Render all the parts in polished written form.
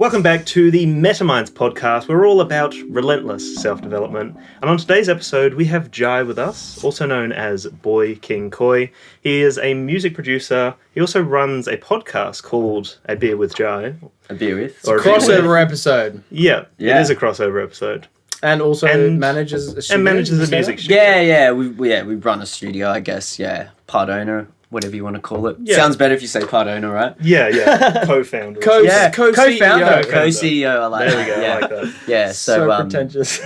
Welcome back to the MetaMinds podcast. We're all about relentless self-development. And on today's episode, we have Jai with us, also known as BoiKingKoi. He is a music producer. He also runs a podcast called A Beer with Jai. A Beer With? It's a crossover episode. Yeah, it is a crossover episode. And also manages a studio. And manages a music studio. Yeah. We run a studio, I guess. Yeah, part owner. Whatever you want to call it. Yeah. Sounds better if you say part owner, right? Yeah. Co-founder. Co-founder. Co-CEO. Co-CEO, I like that. There we go, I like that. Yeah, so pretentious.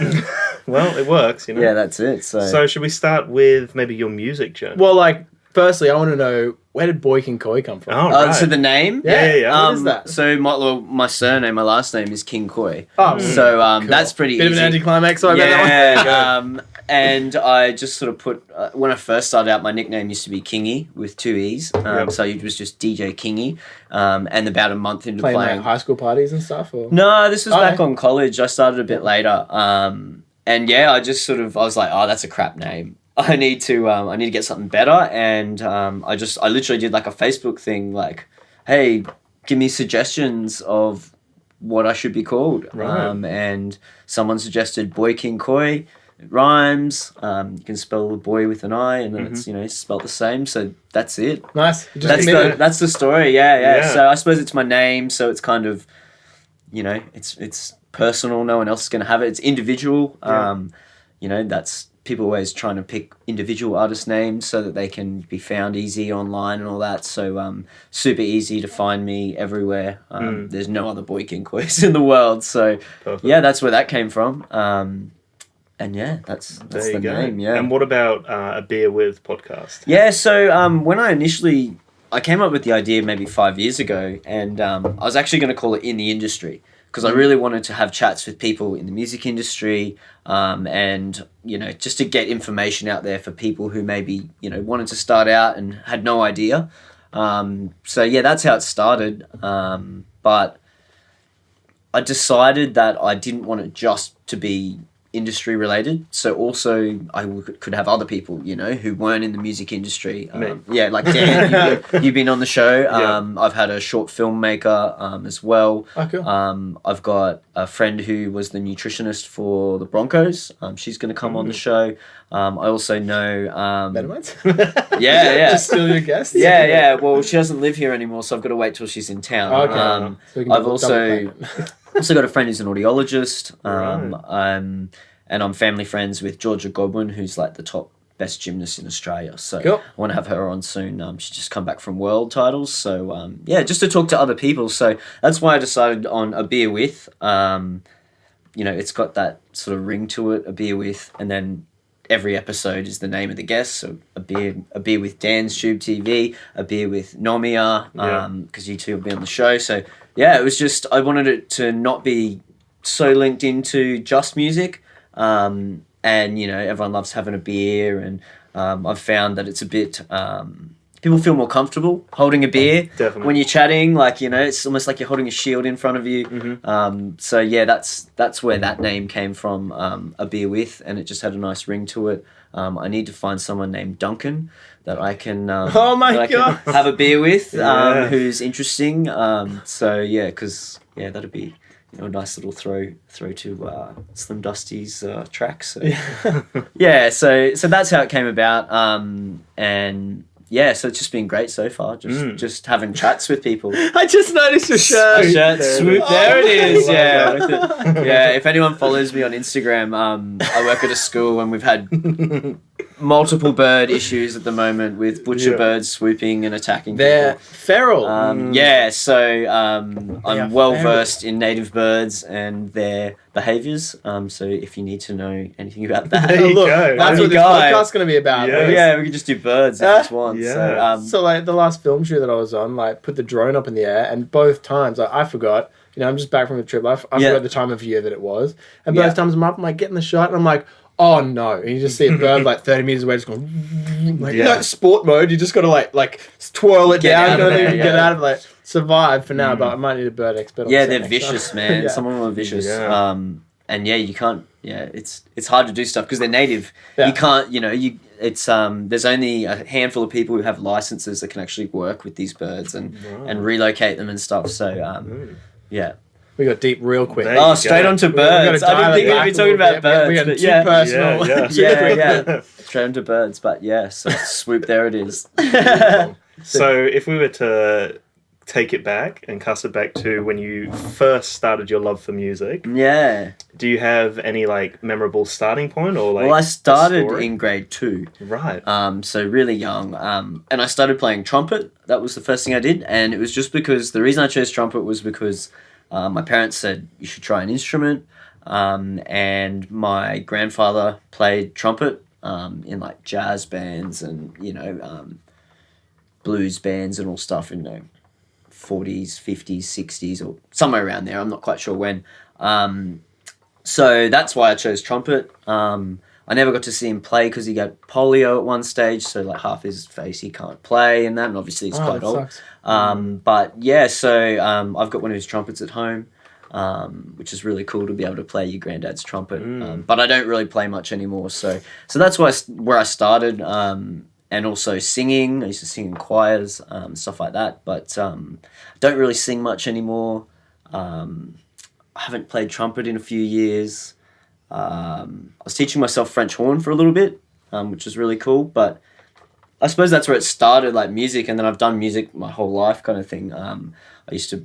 Well, it works, you know. Yeah, that's it. So should we start with maybe your music journey? Well, firstly, I want to know, where did BoiKingKoi come from? Oh, right. So the name? Yeah. What is that? So my surname, my last name is King Koi. Oh, so cool. that's pretty Bit easy. of an anticlimax, so I bet that one. And I just sort of put, when I first started out, my nickname used to be Kingy with two E's. So it was just DJ Kingy. And about a month into playing playing. Like high school parties and stuff? Or? No, this was back on college. I started a bit later. And yeah, I was like, oh, that's a crap name. I need to get something better. And I literally did like a Facebook thing, like, hey, give me suggestions of what I should be called. Right. And someone suggested BoiKingKoi. It rhymes. You can spell the boy with an I, and then it's spelled the same. So that's it. Nice. That's the story. Yeah. So I suppose it's my name. So it's kind of, it's personal. No one else is going to have it. It's individual. Yeah. That's people always trying to pick individual artist names so that they can be found easy online and all that. So super easy to find me everywhere. There's no other BoiKingKois in the world. So yeah, that's where that came from. And yeah, that's the name. Yeah. And what about A Beer With podcast? Yeah. So when I came up with the idea maybe 5 years ago, and I was actually going to call it In the Industry, because I really wanted to have chats with people in the music industry, and just to get information out there for people who maybe wanted to start out and had no idea. So yeah, that's how it started. But I decided that I didn't want it just to be industry related, so also I could have other people who weren't in the music industry. Like Dan, you've been on the show. I've had a short filmmaker as well. Oh, cool. I've got a friend who was the nutritionist for the Broncos. She's going to come on the show. I also know MetaMinds? yeah Just steal your guests? yeah well, she doesn't live here anymore, so I've got to wait till she's in town. Okay. So I've also got a friend who's an audiologist. And I'm family friends with Georgia Godwin, who's like the top best gymnast in Australia. So cool. I want to have her on soon. She's just come back from world titles. So just to talk to other people. So that's why I decided on A Beer With. It's got that sort of ring to it, A Beer With, and then every episode is the name of the guest. So a beer with Dan's Tube TV, A Beer with Nomia, because you two will be on the show. So yeah, it was just, I wanted it to not be so linked into just music. And everyone loves having a beer, and I've found that it's a bit people feel more comfortable holding a beer when you're chatting. It's almost like you're holding a shield in front of you. So yeah, that's where that name came from, A Beer With, and it just had a nice ring to it. I need to find someone named Duncan that I can can have a beer with, who's interesting. So yeah, because that'd be a nice little throw to Slim Dusty's track. So so that's how it came about. And yeah, so it's just been great so far. Just having chats with people. I just noticed your shirt. Swoop. There it is. Yeah. If anyone follows me on Instagram, I work at a school, and we've had multiple bird issues at the moment with butcher birds swooping and attacking They're people. feral. So I'm well versed in native birds and their behaviours. So if you need to know anything about that, there you go. That's what this podcast's going to be about. Yeah, we could just do birds if it's one. Yeah. So the last film shoot that I was on, put the drone up in the air, and both times I forgot. I'm just back from a trip. I forgot the time of year that it was, and both times I'm up, I'm getting the shot, and I'm like, oh no, and you just see a bird 30 meters away just going no sport mode. You just got to twirl it down, get out of it, survive for now. But I might need a bird expert. They're vicious, man. Some of them are vicious. And you can't. It's hard to do stuff because they're native. You can't. There's only a handful of people who have licenses that can actually work with these birds and relocate them and stuff. So yeah. We got deep real quick. There you Oh, go. straight onto We gotta birds. I dial didn't think it we'd back be a talking little about bit. birds, We got but too yeah. personal. Yeah, Yeah. Straight onto birds, but yeah, so swoop, there it is. So if we were to take it back and cast it back to when you first started your love for music, Yeah. do you have any like memorable starting point or like? Well, I a started story? in grade 2. Right. So really young. And I started playing trumpet. That was the first thing I did. And it was just because the reason I chose trumpet was because my parents said you should try an instrument. And my grandfather played trumpet in like jazz bands and, blues bands and all stuff in the 40s, 50s, 60s, or somewhere around there. I'm not quite sure when. So that's why I chose trumpet. I never got to see him play because he got polio at one stage, so like half his face he can't play and that, and obviously he's quite old. Sucks. But yeah, so I've got one of his trumpets at home, which is really cool to be able to play your granddad's trumpet. But I don't really play much anymore, so that's where I started. And also singing. I used to sing in choirs, stuff like that, but don't really sing much anymore. I haven't played trumpet in a few years. I was teaching myself French horn for a little bit, which was really cool, but I suppose that's where it started, like music, and then I've done music my whole life kind of thing. I used to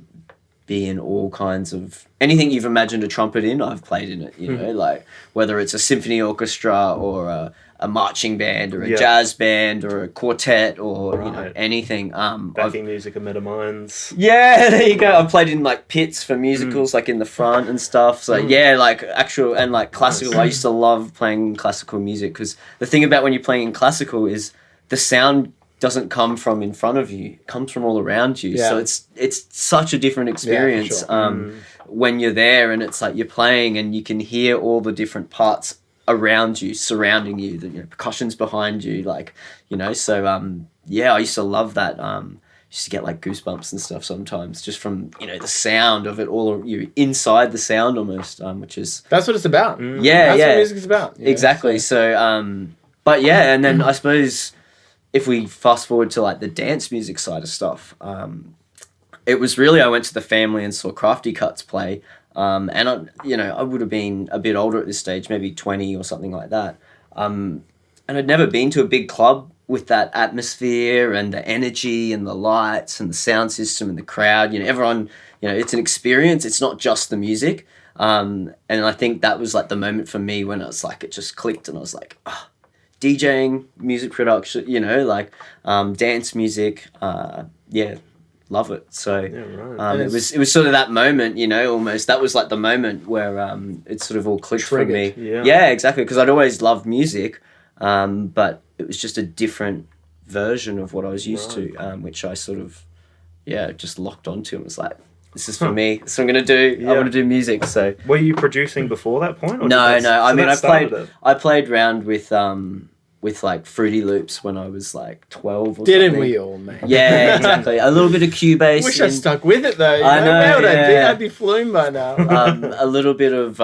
be in all kinds of... Anything you've imagined a trumpet in, I've played in it, you know, like whether it's a symphony orchestra or a marching band or a jazz band or a quartet or anything. Backing music of Metaminds. Yeah, there you go. I've played in like pits for musicals, like in the front and stuff. So yeah, like actual and like classical. I used to love playing classical music because the thing about when you're playing in classical is the sound doesn't come from in front of you; it comes from all around you. So it's such a different experience when you're there, and it's like you're playing and you can hear all the different parts around you, surrounding you, the percussion's behind you, so I used to love that. Used to get like goosebumps and stuff sometimes just from the sound of it all. You're inside the sound almost, which is that's what it's about. That's what music is about. Exactly. So but yeah, and then I suppose if we fast forward to like the dance music side of stuff, it was really I went to the family and saw Crafty Cuts play. And I would have been a bit older at this stage, maybe 20 or something like that. And I'd never been to a big club with that atmosphere and the energy and the lights and the sound system and the crowd. Everyone, it's an experience. It's not just the music. And I think that was like the moment for me when it's like it just clicked and I was like, DJing, music production, dance music, love it. So it was sort of that moment, almost that was like the moment where it sort of all clicked for me. Yeah, exactly, because I'd always loved music, but it was just a different version of what I was used to, which I sort of just locked onto and was like, this is for me. This is what I'm gonna do. I want to do music. So were you producing before that point? Or no. I mean, I played around with like Fruity Loops when I was like 12 or Didn't something. we all, mate? Yeah, exactly. A little bit of Cubase. Wish I stuck with it though. I know. Where would I be? I'd be fluing by now. A little bit of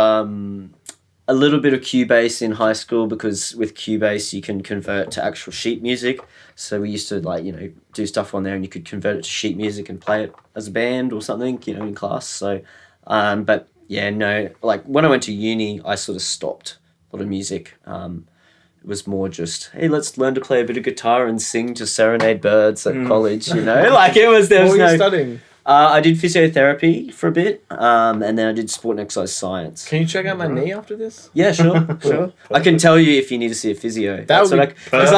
Cubase in high school because with Cubase you can convert to actual sheet music. So we used to do stuff on there and you could convert it to sheet music and play it as a band or something, in class. So, but yeah, no, like when I went to uni, I sort of stopped a lot of music. It was more just, hey, let's learn to play a bit of guitar and sing to serenade birds at college, like it was, there was what were you studying? I did physiotherapy for a bit, and then I did sport and exercise science. Can you check out my knee after this? Yeah, sure. I can tell you if you need to see a physio. That would be because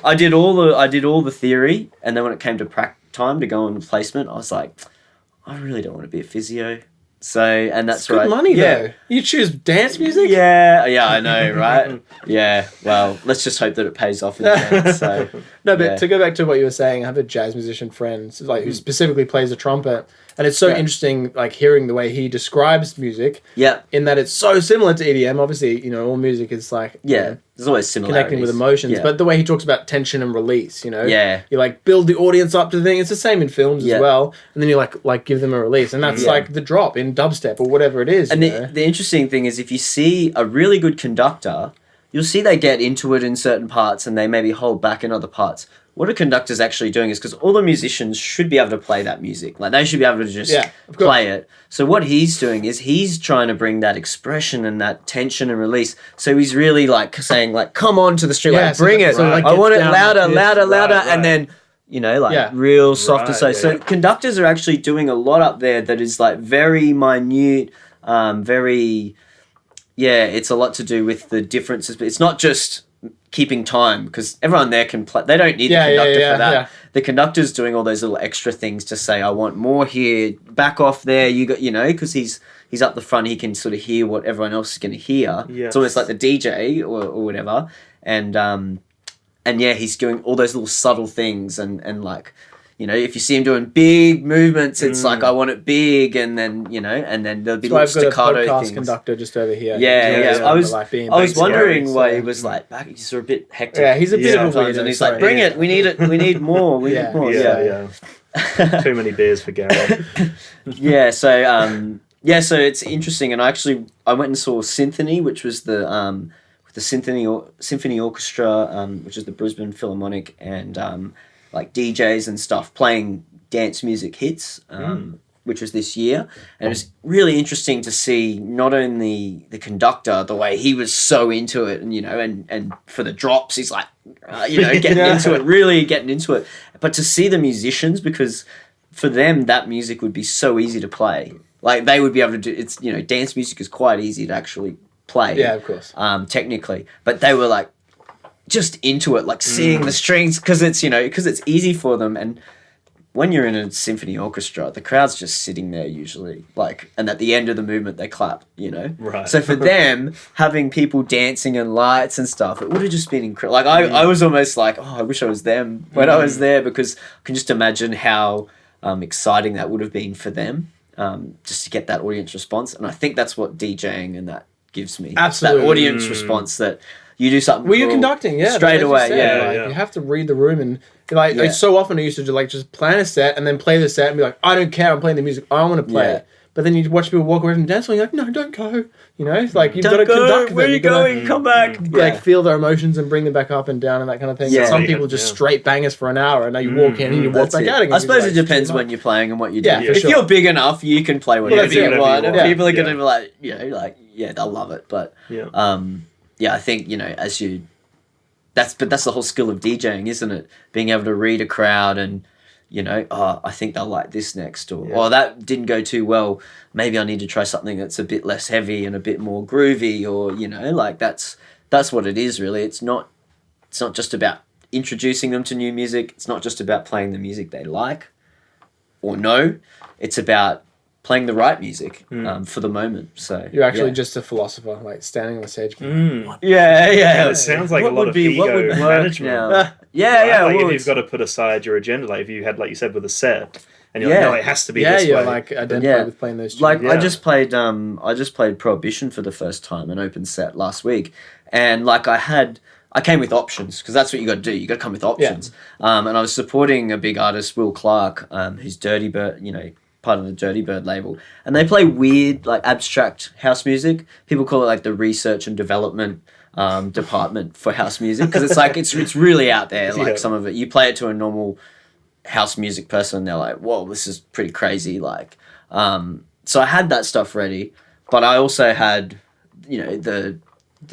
I did all the theory, and then when it came to time to go on placement, I was like, I really don't want to be a physio. So, and that's good money though. You choose dance music? Yeah, I know, right? Yeah, well, let's just hope that it pays off in the end. So, no, but to go back to what you were saying, I have a jazz musician friend who specifically plays the trumpet, and it's so interesting, like hearing the way he describes music. Yeah. In that it's so similar to EDM. Obviously, all music is like there's always similarities. Connecting with emotions, but the way he talks about tension and release, you like build the audience up to the thing. It's the same in films as well, and then you like give them a release, and that's like the drop in dubstep or whatever it is. And the interesting thing is, if you see a really good conductor, you'll see they get into it in certain parts and they maybe hold back in other parts. what a conductor's actually doing is, because all the musicians should be able to play that music. Like, they should be able to just play it. So what he's doing is he's trying to bring that expression and that tension and release. So he's really like saying like, come on to the street, like bring it. So, like, I want it louder, louder, Right. and then, you know, like real soft. So conductors are actually doing a lot up there that is like very minute, it's a lot to do with the differences. But it's not just keeping time, because everyone there can play. They don't need the conductor for that. Yeah. The conductor's doing all those little extra things to say, I want more here, back off there. You got, you know, because he's up the front. He can sort of hear what everyone else is going to hear. Yes. It's almost like the DJ or whatever. And he's doing all those little subtle things and like, you know, if you see him doing big movements, it's like, I want it big, and then, you know, and then there'll be little staccato things. I've got a podcast conductor just over here. I was wondering why he was like back. He's sort of a bit hectic. Yeah, he's a bit of a weirdo. And he's like, bring it. We need it. We need more. We need more. Yeah. Too many beers for Gary. So it's interesting. And I went and saw Symphony, which was the Symphony Orchestra, which is the Brisbane Philharmonic, and like DJs and stuff playing dance music hits, which was this year. And it was really interesting to see not only the conductor, the way he was so into it, and, you know, and for the drops, he's like, getting into it, really getting into it. But to see the musicians, because for them, that music would be so easy to play. Like, they would be able to do, it's, you know, dance music is quite easy to actually play. Yeah, of course. Technically. But they were like, just into it, like seeing the strings, because it's, you know, because it's easy for them. And when you're in a symphony orchestra, the crowd's just sitting there usually, like, and at the end of the movement they clap, you know. Right. So for them, having people dancing and lights and stuff, it would have just been incredible. Like, I was almost like, I wish I was them when I was there, because I can just imagine how exciting that would have been for them, just to get that audience response. And I think that's what DJing and that gives me. Absolutely. That audience response that you do something. Well, you're conducting, straight away. You have to read the room, and like so often I used to just plan a set and then play the set and be like, I don't care, I'm playing the music, I want to play it. But then you watch people walk away from the dance floor, and you're like, no, don't go. You know, it's like you've got to conduct them. Where are you going? Come back. Like feel their emotions and bring them back up and down and that kind of thing. Yeah. Some people just straight bangers for an hour, and now you walk in and you walk back out again. I suppose it depends when you're playing and what you do. Yeah, if you're big enough, you can play whatever you want. And people are going to be like, they'll love it. But I think, you know, that's the whole skill of DJing, isn't it? Being able to read a crowd and, you know, I think they'll like this next, or that didn't go too well. Maybe I need to try something that's a bit less heavy and a bit more groovy, or, you know, like that's what it is really. It's not just about introducing them to new music. It's not just about playing the music they like or know. It's about playing the right music for the moment. So you're actually just a philosopher, like standing on the stage. It sounds like a lot of ego management. Like if you've got to put aside your agenda, like if you had, like you said, with a set, and you're like, no, it has to be this way. Yeah, like identify with playing those tunes. Like I just played Prohibition for the first time, an open set last week, and like I came with options, because that's what you got to do. You got to come with options. And I was supporting a big artist, Will Clark, who's Dirty Bird, you know, part of the Dirty Bird label, and they play weird, like abstract house music. People call it like the research and development department for house music, because it's like it's really out there. Like some of it, you play it to a normal house music person, and they're like, "Whoa, this is pretty crazy!" Like, so I had that stuff ready, but I also had, you know, the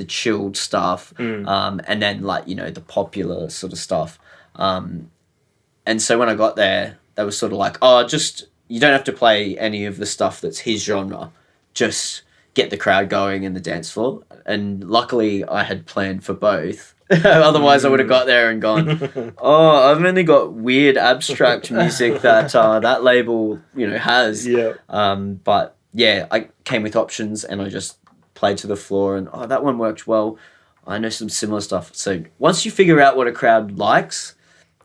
chilled stuff, and then like, you know, the popular sort of stuff. And so when I got there, they were sort of like, "Oh, just." You don't have to play any of the stuff that's his genre. Just get the crowd going in the dance floor. And luckily, I had planned for both. Otherwise, I would have got there and gone, I've only got weird abstract music that that label, you know, has. Yeah. But yeah, I came with options, and I just played to the floor, and that one worked well. I know some similar stuff. So once you figure out what a crowd likes,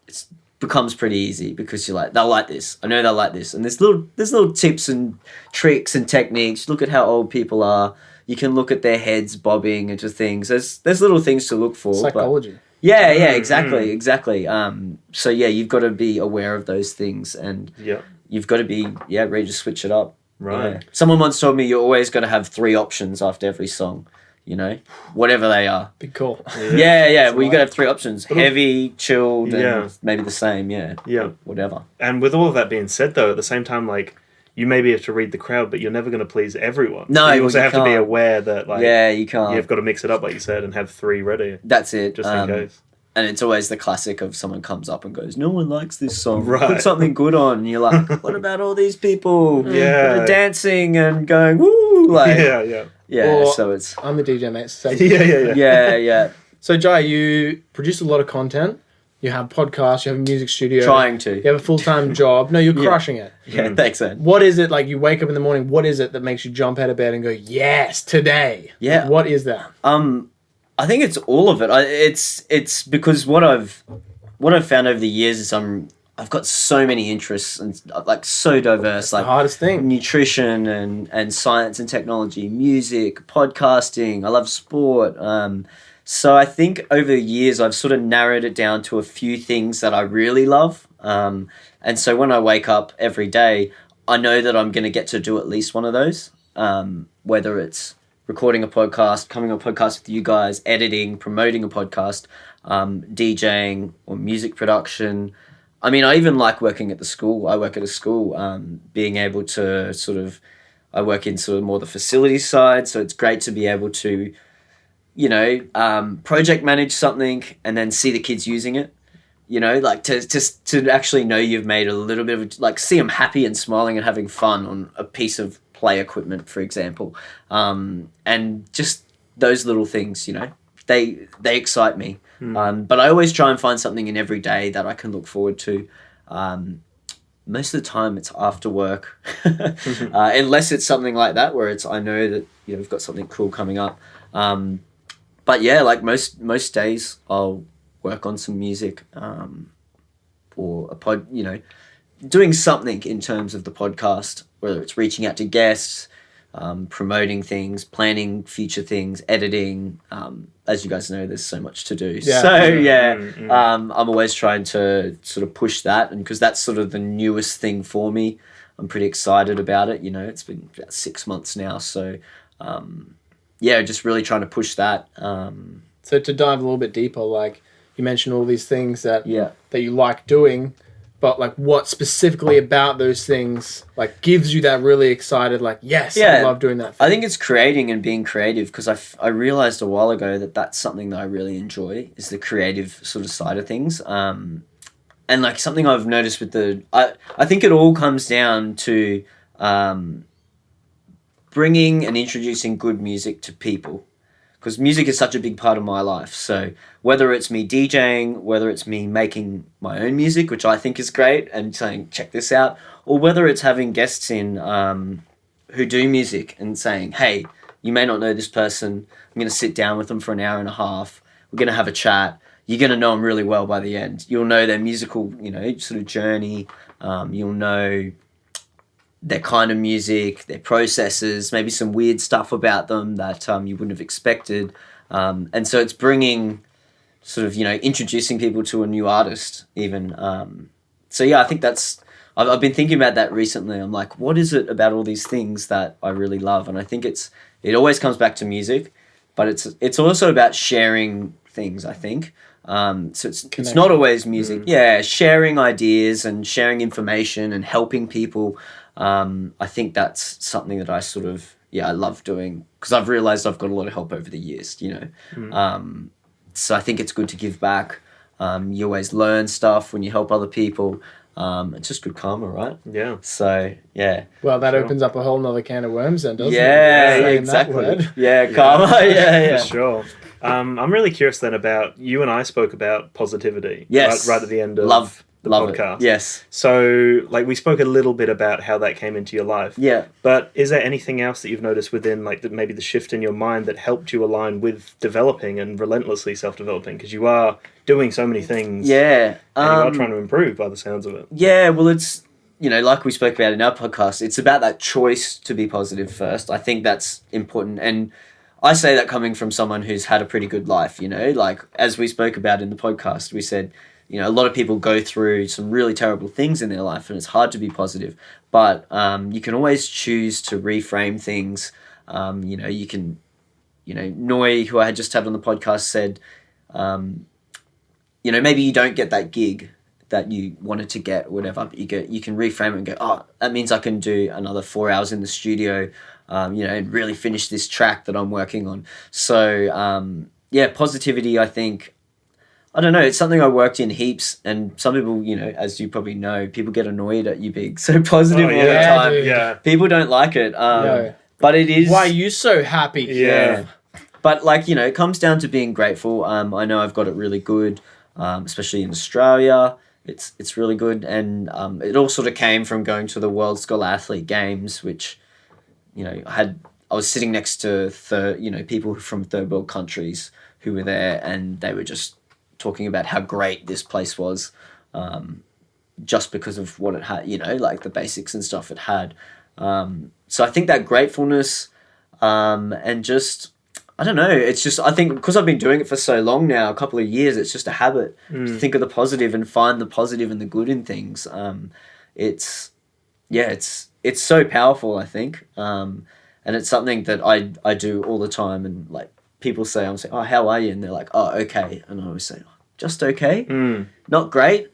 it becomes pretty easy, because you're like, they'll like this. I know they'll like this. And there's little tips and tricks and techniques. Look at how old people are. You can look at their heads bobbing into things. There's little things to look for. Psychology. Exactly. So yeah, you've got to be aware of those things, and you've got to be ready to switch it up. Right. Yeah. Someone once told me you always got to have 3 options after every song. you know, whatever they are. Big call. Yeah. Well, you got to have 3 options: heavy, chilled, Yeah. and maybe the same. Yeah. Whatever. And with all of that being said, though, at the same time, like, you maybe have to read the crowd, but you're never going to please everyone. No, you also you have to be can't. aware that, like, You can't. you've got to mix it up, like you said, and have 3 ready That's it. just in case. And it's always the classic of someone comes up and goes, "No one likes this song. Right. Put something good on." And you're like, "What about all these people Yeah. that are dancing and going woo?" Like, Yeah. Or- so it's I'm the DJ, mate. So, yeah. so Jai, you produce a lot of content. You have podcasts. You have a music studio. Trying to. You have a full-time job. No, you're crushing it. Yeah, thanks, man. What is it like? You wake up in the morning. What is it that makes you jump out of bed and go, "Yes, today"? Yeah. What is that? I think it's all of it. It's because what I've found over the years is I've got so many interests and like so diverse, like The hardest thing. nutrition and science and technology, music, podcasting. I love sport. So I think over the years I've sort of narrowed it down to a few things that I really love. And so when I wake up every day, I know that I'm going to get to do at least one of those, whether it's recording a podcast, coming on a podcast with you guys, editing, promoting a podcast, DJing or music production. I mean, I even like working at the school. I work at a school, being able to I work in sort of more the facility side. So it's great to be able to, you know, project manage something and then see the kids using it. You know, like to actually know you've made a little bit of, like, see them happy and smiling and having fun on a piece of play equipment, for example. And just those little things, you know, they excite me. But I always try and find something in every day that I can look forward to. Most of the time it's after work, unless it's something like that where I know that, you know, we've got something cool coming up. But yeah, like most days I'll work on some music, or you know, doing something in terms of the podcast, whether it's reaching out to guests, promoting things, planning future things, editing. As you guys know, there's so much to do. Yeah. So I'm always trying to sort of push that, and because that's sort of the newest thing for me, I'm pretty excited about it. You know, it's been about 6 months now, so just really trying to push that. So to dive a little bit deeper, like you mentioned all these things that Yeah. you like doing, but like what specifically about those things like gives you that really excited, like, yes, I love doing that thing. I think it's creating and being creative, because I realized a while ago that that's something that I really enjoy, is the creative sort of side of things. And like something I've noticed with I think it all comes down to bringing and introducing good music to people, because music is such a big part of my life. So whether it's me DJing, whether it's me making my own music, which I think is great, and saying, check this out, or whether it's having guests in who do music and saying, hey, you may not know this person. I'm going to sit down with them for an hour and a half. We're going to have a chat. You're going to know them really well by the end. You'll know their musical, you know, sort of journey. You'll know their kind of music, their processes, maybe some weird stuff about them that you wouldn't have expected. And so it's bringing sort of, you know, introducing people to a new artist even. So yeah, I think I've been thinking about that recently. I'm like, what is it about all these things that I really love? And I think it always comes back to music, but it's also about sharing things, I think. So it's not always music. Yeah, sharing ideas and sharing information and helping people. I think that's something that I love doing, because I've realized I've got a lot of help over the years, you know. So I think it's good to give back. You always learn stuff when you help other people. It's just good karma, right? Yeah. So, yeah. Well, that opens up a whole nother can of worms then, doesn't it? Yeah, Saying that exactly. word. Yeah, karma. Yeah. For sure. I'm really curious then about, you and I spoke about positivity. Yes. Right at the end of Love the podcast. It. Yes. So, like, we spoke a little bit about how that came into your life. Yeah. But is there anything else that you've noticed within, like, maybe the shift in your mind that helped you align with developing and relentlessly self-developing? Because you are doing so many things. Yeah. And you are trying to improve by the sounds of it. Yeah, well, it's, you know, like we spoke about in our podcast, it's about that choice to be positive first. I think that's important. And I say that coming from someone who's had a pretty good life, you know, like as we spoke about in the podcast, we said, you know, a lot of people go through some really terrible things in their life and it's hard to be positive, but you can always choose to reframe things. You know, you can you know, Noi, who I had just had on the podcast, said, you know, maybe you don't get that gig that you wanted to get or whatever, but you can reframe it and go, oh, that means I can do another 4 hours in the studio, you know, and really finish this track that I'm working on. So, yeah, positivity, I think, I don't know, it's something I worked in heaps, and some people, you know, as you probably know, people get annoyed at you being so positive all the time. Dude. Yeah. People don't like it. No. But it is... Why are you so happy? Yeah. But, like, you know, it comes down to being grateful. I know I've got it really good, especially in Australia. It's really good. And it all sort of came from going to the World Scholar Athlete Games, which, you know, I was sitting next to people from third world countries who were there, and they were just talking about how great this place was, just because of what it had, you know, like the basics and stuff it had. So I think that gratefulness, and just, I don't know, it's just, I think because I've been doing it for so long now, a couple of years, it's just a habit to think of the positive and find the positive and the good in things. It's so powerful, I think. And it's something that I do all the time, and like people say, I'm saying, oh, how are you? And they're like, oh, okay. And I always say, just okay, not great.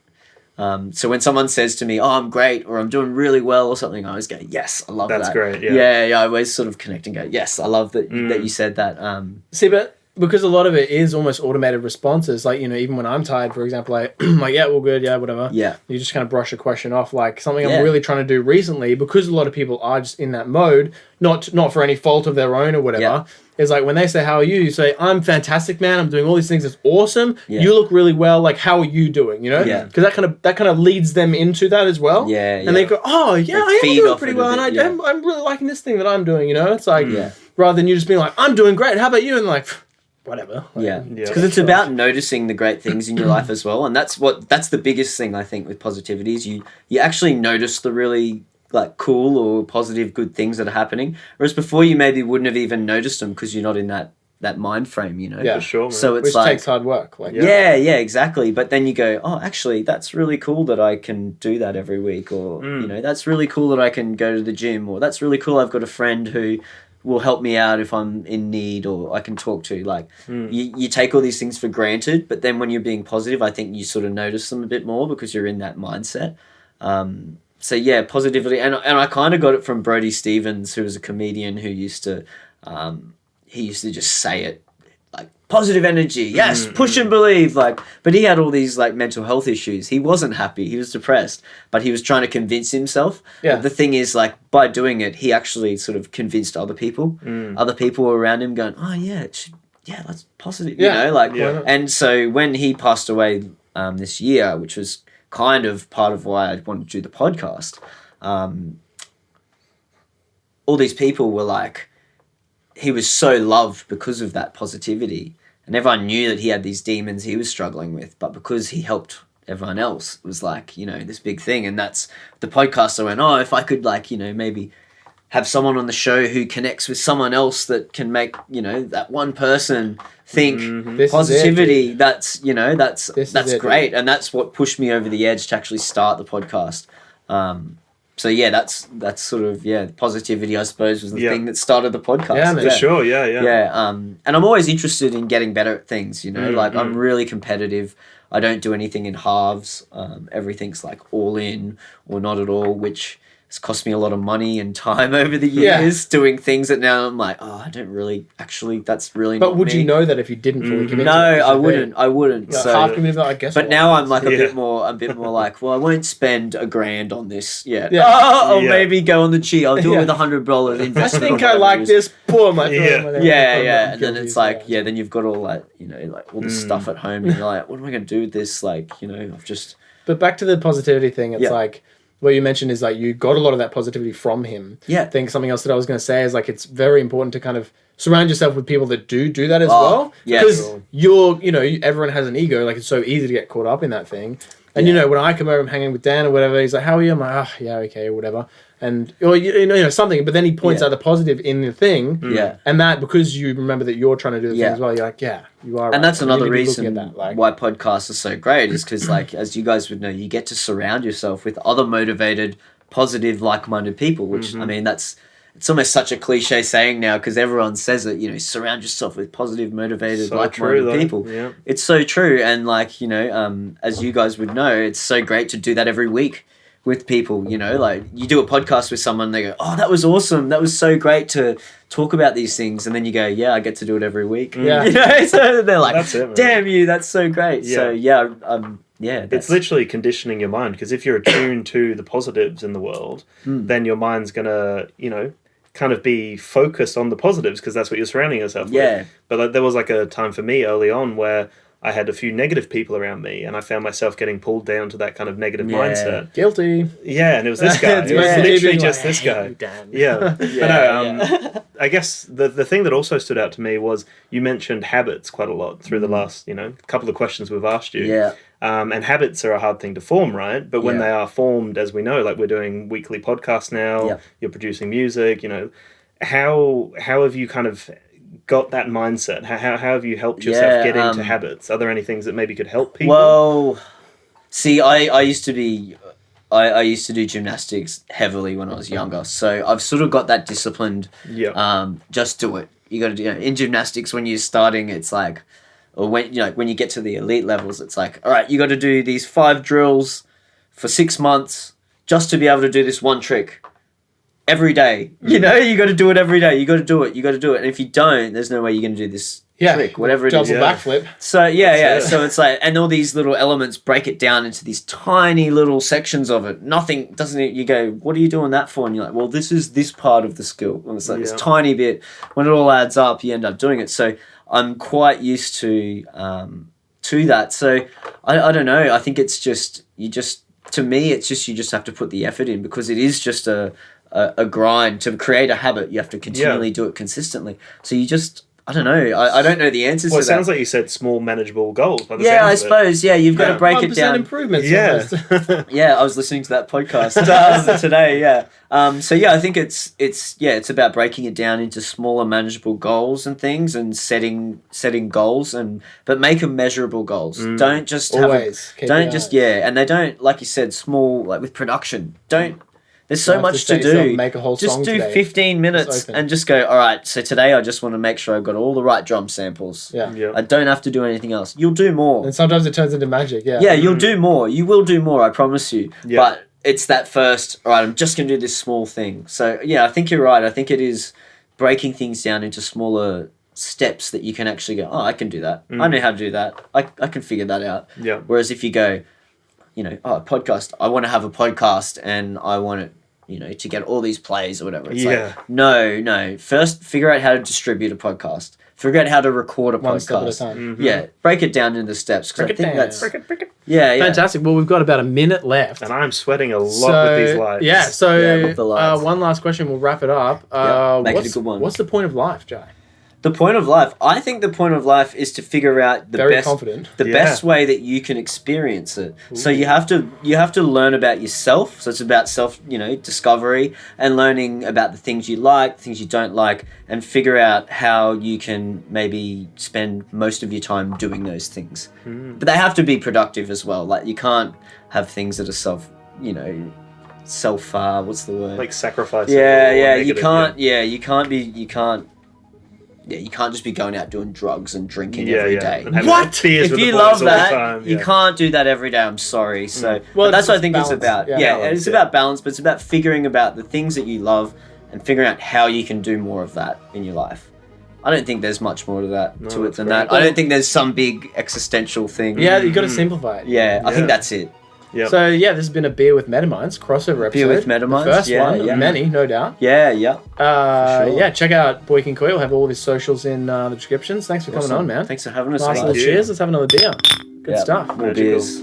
So when someone says to me, oh, I'm great, or I'm doing really well or something, I always go, yes, I love that. That's great, yeah. Yeah, I always sort of connect and go, yes, I love that that you said that. See, but because a lot of it is almost automated responses, like, you know, even when I'm tired, for example, I'm like, yeah, well, good, yeah, whatever. Yeah. You just kind of brush a question off, like something I'm really trying to do recently, because a lot of people are just in that mode, not for any fault of their own or whatever. Yeah. Is like when they say, how are you? You say, I'm fantastic, man. I'm doing all these things. It's awesome. Yeah. You look really well. Like, how are you doing? You know? Yeah. Because that kind of leads them into that as well. Yeah. And they go, oh, yeah, I am feed doing off pretty it a well. bit, And yeah. I'm really liking this thing that I'm doing, you know? It's like, Yeah. rather than you just being like, I'm doing great. How about you? And like, whatever. Like, Yeah, Yeah. because it's about noticing the great things in your life as well, and that's the biggest thing I think with positivity is you actually notice the really like cool or positive good things that are happening, whereas before you maybe wouldn't have even noticed them because you're not in that mind frame, you know. Yeah, For sure, man. So it's which like takes hard work. Like, yeah, exactly. But then you go, oh, actually, that's really cool that I can do that every week, or you know, that's really cool that I can go to the gym, or that's really cool I've got a friend who will help me out if I'm in need, or I can talk to. Like, you take all these things for granted, but then when you're being positive, I think you sort of notice them a bit more because you're in that mindset. So yeah, positivity, and I kind of got it from Brody Stevens, who was a comedian who used to just say it like positive energy, yes, push and believe, like. But he had all these like mental health issues. He wasn't happy. He was depressed, but he was trying to convince himself. Yeah. But the thing is, like, by doing it, he actually sort of convinced other people. Other people around him going, oh yeah, that's positive. Yeah. You know, like. Yeah. And so when he passed away this year, which was kind of part of why I wanted to do the podcast, all these people were like, he was so loved because of that positivity, and everyone knew that he had these demons he was struggling with, but because he helped everyone else, it was like, you know, this big thing. And that's the podcast. I went, oh, if I could, like, you know, maybe have someone on the show who connects with someone else that can make, you know, that one person think This positivity, is it, that's, you know, that's This is it, great. dude. And that's what pushed me over the edge to actually start the podcast. So yeah, that's sort of, positivity, I suppose, was the thing that started the podcast. Yeah, man. For sure, yeah. Yeah, and I'm always interested in getting better at things, you know, like I'm really competitive. I don't do anything in halves. Everything's like all in or not at all, which has cost me a lot of money and time over the years doing things that now I'm like, oh, I don't really, actually, that's really But not would me. you know that if you didn't fully commit No, to it? I wouldn't. Like, So, half committed, I guess. but what? now I'm like a Yeah. bit more like, well, I won't spend $1,000 on this yet. Yeah. I'll Yeah. maybe go on the cheap. I'll do it Yeah. with $100 I investment. think or I whatever it like is. this. Boom. I Yeah, and then it's like, then you've got all that, you know, like all the stuff at home, and you're like, what am I going to do with this? Like, you know, I've just... But back to the positivity thing, it's Yeah. like, what you mentioned is like you got a lot of that positivity from him. Yeah. I think something else that I was going to say is like it's very important to kind of surround yourself with people that do that as well. yes. Because everyone has an ego. Like it's so easy to get caught up in that thing. And you know, when I come over and hanging with Dan or whatever, he's like, "How are you?" I'm like, yeah, okay, or whatever. And or you know something, but then he points out the positive in the thing. Yeah. And that because you remember that you're trying to do the thing as well, you're like, yeah, you are. And that's You another need to be looking reason at that, like, why podcasts are so great is because, like, as you guys would know, you get to surround yourself with other motivated, positive, like-minded people, which, I mean, that's it's almost such a cliche saying now because everyone says it, surround yourself with positive, motivated, like-minded people. Yeah. It's so true. And like, as you guys would know, it's so great to do that every week with people, like you do a podcast with someone, they go, oh, that was awesome. That was so great to talk about these things. And then you go, yeah, I get to do it every week. Yeah. So they're like, That's it, man. damn you, that's so great. Yeah. So yeah, It's literally conditioning your mind, because if you're attuned to the positives in the world, then your mind's going to, kind of be focused on the positives, because that's what you're surrounding yourself with. But there was like a time for me early on where I had a few negative people around me, and I found myself getting pulled down to that kind of negative mindset. Guilty. Yeah, and it was this guy. It was literally just this guy. Yeah. I guess the thing that also stood out to me was you mentioned habits quite a lot through the last, couple of questions we've asked you. Yeah. And habits are a hard thing to form, right? But when they are formed, as we know, like we're doing weekly podcasts now, you're producing music, how have you kind of got that mindset? How have you helped yourself get into habits? Are there any things that maybe could help people? Well, see, I used to be... I used to do gymnastics heavily when I was younger, so I've sort of got that disciplined. Just do it. You got to do. In gymnastics, when you're starting, it's like, or when you get to the elite levels, it's like, all right, you got to do these 5 drills for 6 months just to be able to do this one trick every day. You got to do it every day. You got to do it. And if you don't, there's no way you're going to do this trick, whatever it is. Double backflip. So so it's like, and all these little elements break it down into these tiny little sections of it. Nothing doesn't. You go, what are you doing that for? And you're like, well, this is this part of the skill. And it's like this tiny bit. When it all adds up, you end up doing it. So I'm quite used to that. So I don't know. I think it's just to me, it's just you just have to put the effort in, because it is just a grind. To create a habit, you have to continually do it consistently. So you just, I don't know. I don't know the answers to that. Well, it sounds like you said small, manageable goals. By the I suppose. Yeah, you've got to break it down. Improvements. Yeah. I was listening to that podcast today. Yeah. I think it's about breaking it down into smaller, manageable goals and things, and setting goals, but make them measurable goals. Don't just and they don't, like you said, small, like with production. There's so much to do. Make a whole just song do today. 15 minutes and just go, all right, so today I just want to make sure I've got all the right drum samples. Yeah. I don't have to do anything else. You'll do more. And sometimes it turns into magic, Yeah, you'll do more. You will do more, I promise you. Yeah. But it's that first, all right, I'm just going to do this small thing. So, I think you're right. I think it is breaking things down into smaller steps that you can actually go, oh, I can do that. I know how to do that. I can figure that out. Yeah. Whereas if you go, podcast, I want to have a podcast and I want it, to get all these plays or whatever. It's like, no. First, figure out how to distribute a podcast. Figure out how to record a One podcast. step at a time. Yeah, break it down into steps. Because I think that's... Break it. Yeah. Fantastic. Well, we've got about a minute left. And I'm sweating a lot with these lights. Yeah, so with the lights. One last question. We'll wrap it up. Make it a good one. What's the point of life, Jai? The point of life, I think the point of life is to figure out the best way that you can experience it. Ooh. So you have to learn about yourself. So it's about self, discovery, and learning about the things you like, things you don't like, and figure out how you can maybe spend most of your time doing those things. But they have to be productive as well. Like you can't have things that are what's the word? Like sacrifice. You can't just be going out doing drugs and drinking every day. What? If you love that, you can't do that every day. I'm sorry. So that's what I think balance. it's about. It's about balance, but it's about figuring about the things that you love and figuring out how you can do more of that in your life. I don't think there's much more to that than that. I don't think there's some big existential thing. Yeah, you got to simplify it. I think that's it. Yep. So this has been a Beer with Metaminds crossover episode. Beer with Metaminds, the first one of many, no doubt. Yeah. Sure. Check out BoiKingKoi. We'll have all of his socials in the descriptions. Thanks for coming on, man. Thanks for having us. Nice little cheers. Let's have another beer. Good stuff. More beers.